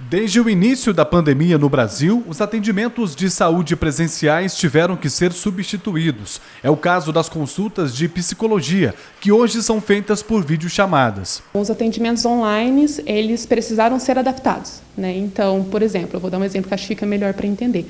Desde o início da pandemia no Brasil, os atendimentos de saúde presenciais tiveram que ser substituídos. É o caso das consultas de psicologia, que hoje são feitas por videochamadas. Os atendimentos online, eles precisaram ser adaptados, né? Então, por exemplo, eu vou dar um exemplo que acho que fica melhor para entender.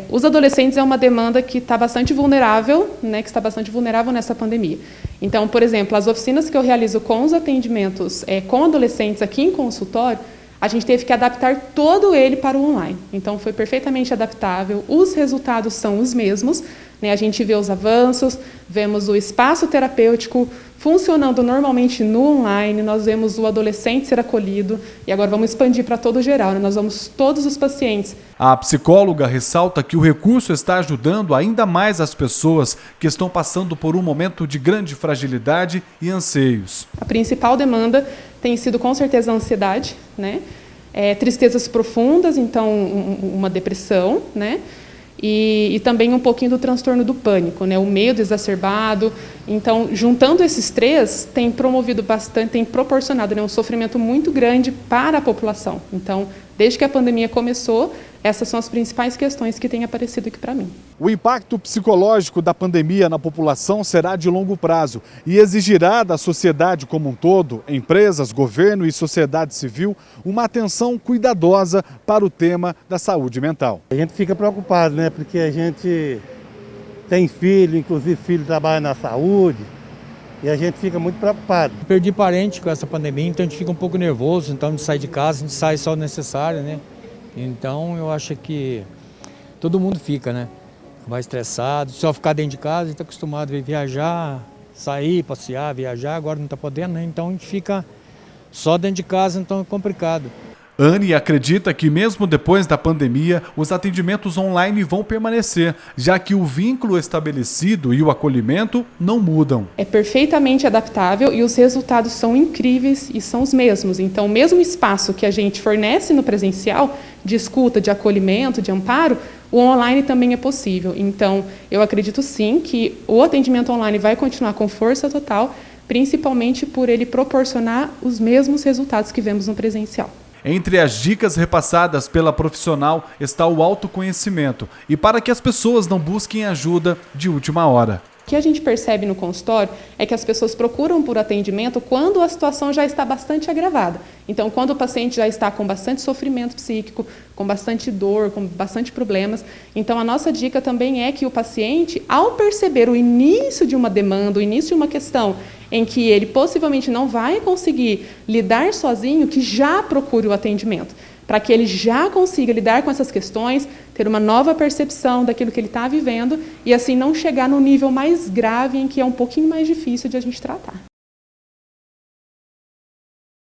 Os adolescentes é uma demanda que está bastante vulnerável, né, que está bastante vulnerável nessa pandemia. Então, por exemplo, as oficinas que eu realizo com os atendimentos com adolescentes aqui em consultório, a gente teve que adaptar todo ele para o online. Então, foi perfeitamente adaptável, os resultados são os mesmos, né? A gente vê os avanços, vemos o espaço terapêutico funcionando normalmente no online, nós vemos o adolescente ser acolhido, e agora vamos expandir para todo o geral, né? Nós vamos todos os pacientes. A psicóloga ressalta que o recurso está ajudando ainda mais as pessoas que estão passando por um momento de grande fragilidade e anseios. A principal demanda tem sido, com certeza, a ansiedade, né? Tristezas profundas, então uma depressão, né? E também um pouquinho do transtorno do pânico, né? O medo exacerbado. Então, juntando esses três, tem promovido bastante, tem proporcionado, né, um sofrimento muito grande para a população. Então, desde que a pandemia começou, essas são as principais questões que têm aparecido aqui para mim. O impacto psicológico da pandemia na população será de longo prazo e exigirá da sociedade como um todo, empresas, governo e sociedade civil, uma atenção cuidadosa para o tema da saúde mental. A gente fica preocupado, né? Porque a gente tem filho, inclusive filho trabalha na saúde, e a gente fica muito preocupado. Perdi parente com essa pandemia, então a gente fica um pouco nervoso, então a gente sai de casa, a gente sai só o necessário, né? Então eu acho que todo mundo fica, né? Mais estressado, só ficar dentro de casa, a gente está acostumado a viajar, sair, passear, viajar, agora não está podendo, né? Então a gente fica só dentro de casa, então é complicado. Anne acredita que mesmo depois da pandemia, os atendimentos online vão permanecer, já que o vínculo estabelecido e o acolhimento não mudam. É perfeitamente adaptável e os resultados são incríveis e são os mesmos. Então, o mesmo espaço que a gente fornece no presencial, de escuta, de acolhimento, de amparo, o online também é possível. Então, eu acredito sim que o atendimento online vai continuar com força total, principalmente por ele proporcionar os mesmos resultados que vemos no presencial. Entre as dicas repassadas pela profissional está o autoconhecimento e para que as pessoas não busquem ajuda de última hora. O que a gente percebe no consultório é que as pessoas procuram por atendimento quando a situação já está bastante agravada. Então, quando o paciente já está com bastante sofrimento psíquico, com bastante dor, com bastante problemas. Então, a nossa dica também é que o paciente, ao perceber o início de uma demanda, o início de uma questão em que ele possivelmente não vai conseguir lidar sozinho, que já procure o atendimento, para que ele já consiga lidar com essas questões, ter uma nova percepção daquilo que ele está vivendo e assim não chegar no nível mais grave em que é um pouquinho mais difícil de a gente tratar.